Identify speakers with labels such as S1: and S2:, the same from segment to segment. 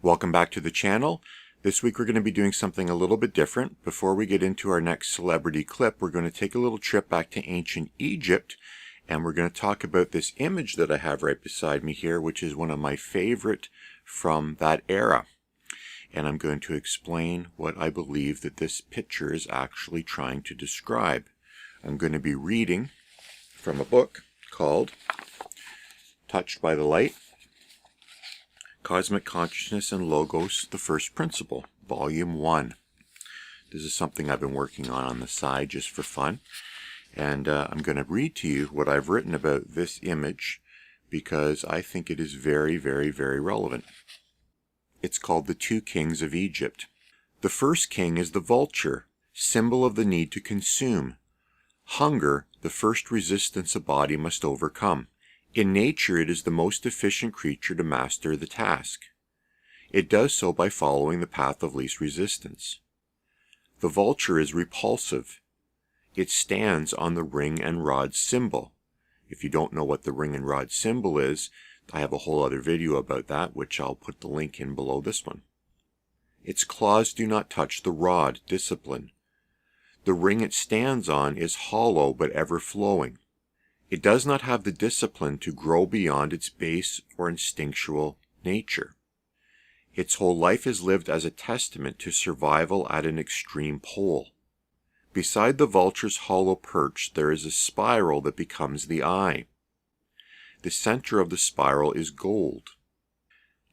S1: Welcome back to the channel. This week we're going to be doing something a little bit different. Before we get into our next celebrity clip, we're going to take a little trip back to ancient Egypt, and we're going to talk about this image that I have right beside me here, which is one of my favorite from that era. And I'm going to explain what I believe that this picture is actually trying to describe. I'm going to be reading from a book called Touched by the Light, Cosmic Consciousness and Logos, the First Principle, Volume 1. This is something I've been working on the side just for fun. And I'm going to read to you what I've written about this image because I think it is very, very, very relevant. It's called The Two Kings of Egypt. The first king is the vulture, symbol of the need to consume. Hunger, the first resistance a body must overcome. In nature, it is the most efficient creature to master the task. It does so by following the path of least resistance. The vulture is repulsive. It stands on the ring and rod symbol. If you don't know what the ring and rod symbol is, I have a whole other video about that, which I'll put the link in below this one. Its claws do not touch the rod, discipline. The ring it stands on is hollow but ever-flowing. It does not have the discipline to grow beyond its base or instinctual nature. Its whole life is lived as a testament to survival at an extreme pole. Beside the vulture's hollow perch, there is a spiral that becomes the eye. The center of the spiral is gold.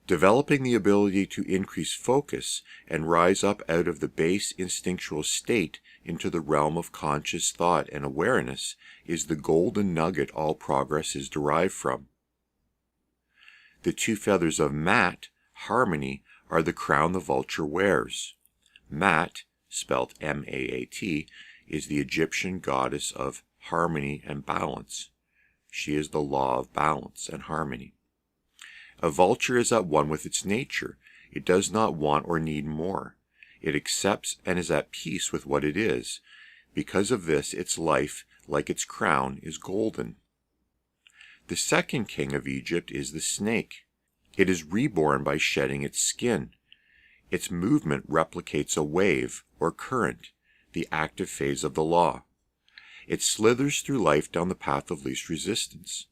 S1: Developing the ability to increase focus and rise up out of the base instinctual state into the realm of conscious thought and awareness is the golden nugget all progress is derived from. The two feathers of Mat, harmony, are the crown the vulture wears. Mat, spelled M-A-A-T, is the Egyptian goddess of harmony and balance. She is the law of balance and harmony. A vulture is at one with its nature. It does not want or need more. It accepts and is at peace with what it is. Because of this, its life, like its crown, is golden. The second king of Egypt is the snake. It is reborn by shedding its skin. Its movement replicates a wave or current, the active phase of the law. It slithers through life down the path of least resistance.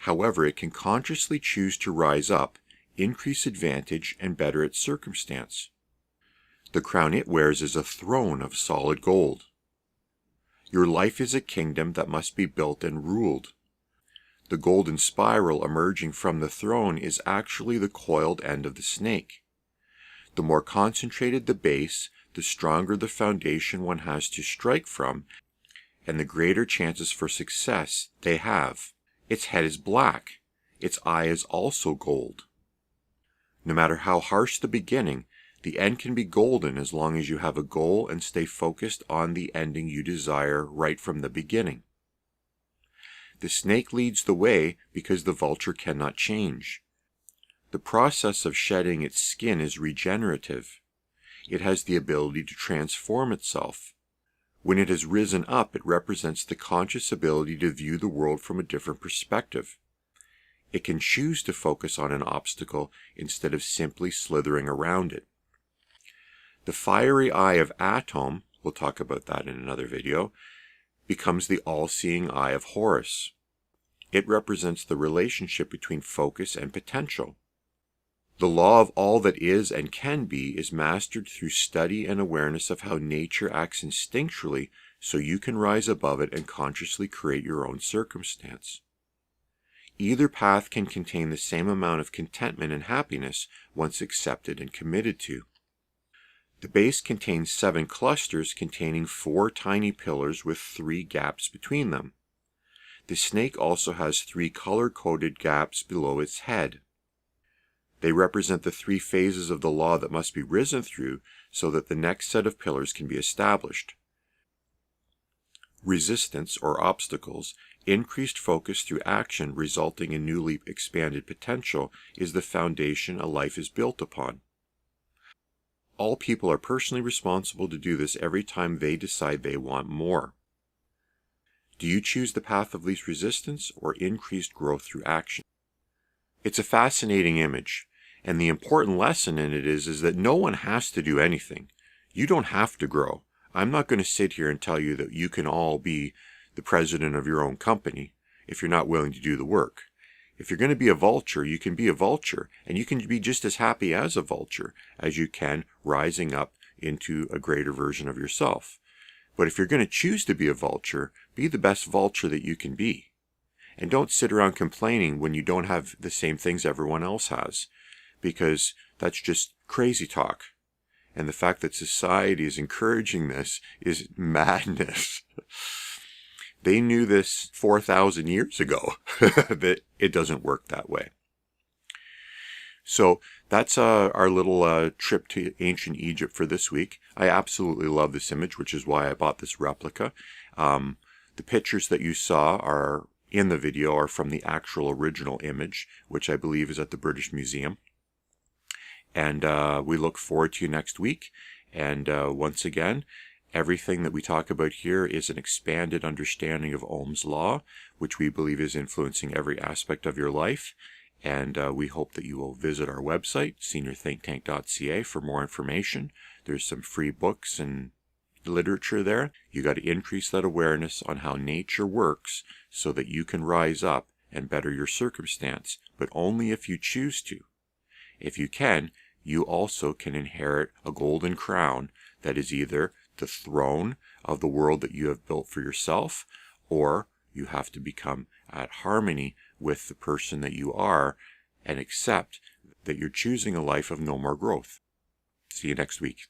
S1: However, it can consciously choose to rise up, increase advantage, and better its circumstance. The crown it wears is a throne of solid gold. Your life is a kingdom that must be built and ruled. The golden spiral emerging from the throne is actually the coiled end of the snake. The more concentrated the base, the stronger the foundation one has to strike from, and the greater chances for success they have. Its head is black. Its eye is also gold. No matter how harsh the beginning, the end can be golden as long as you have a goal and stay focused on the ending you desire right from the beginning. The snake leads the way because the vulture cannot change. The process of shedding its skin is regenerative. It has the ability to transform itself. When it has risen up, it represents the conscious ability to view the world from a different perspective. It can choose to focus on an obstacle instead of simply slithering around it. The fiery eye of Atum, we'll talk about that in another video, becomes the all-seeing eye of Horus. It represents the relationship between focus and potential. The law of all that is and can be is mastered through study and awareness of how nature acts instinctually so you can rise above it and consciously create your own circumstance. Either path can contain the same amount of contentment and happiness once accepted and committed to. The base contains 7 clusters containing 4 tiny pillars with 3 gaps between them. The snake also has 3 color-coded gaps below its head. They represent the 3 phases of the law that must be risen through so that the next set of pillars can be established. Resistance, or obstacles, increased focus through action resulting in newly expanded potential is the foundation a life is built upon. All people are personally responsible to do this every time they decide they want more. Do you choose the path of least resistance or increased growth through action? It's a fascinating image, And the important lesson in it is that no one has to do anything. You don't have to grow. I'm not going to sit here and tell you that you can all be the president of your own company if you're not willing to do the work. If you're going to be a vulture, you can be a vulture, and you can be just as happy as a vulture as you can rising up into a greater version of yourself. But if you're going to choose to be a vulture, be the best vulture that you can be. And don't sit around complaining when you don't have the same things everyone else has, because that's just crazy talk. And the fact that society is encouraging this is madness. They knew this 4,000 years ago, that it doesn't work that way. So that's our little trip to ancient Egypt for this week. I absolutely love this image, which is why I bought this replica. The pictures that you saw are in the video are from the actual original image, which I believe is at the British Museum. And we look forward to you next week. And once again, everything that we talk about here is an expanded understanding of Ohm's law, which we believe is influencing every aspect of your life. And we hope that you will visit our website, Seniorthinktank.ca, for more information. There's some free books and literature there. You got to increase that awareness on how nature works so that you can rise up and better your circumstance, but only if you choose to. If you can, you also can inherit a golden crown that is either the throne of the world that you have built for yourself, or you have to become at harmony with the person that you are and accept that you're choosing a life of no more growth. See you next week.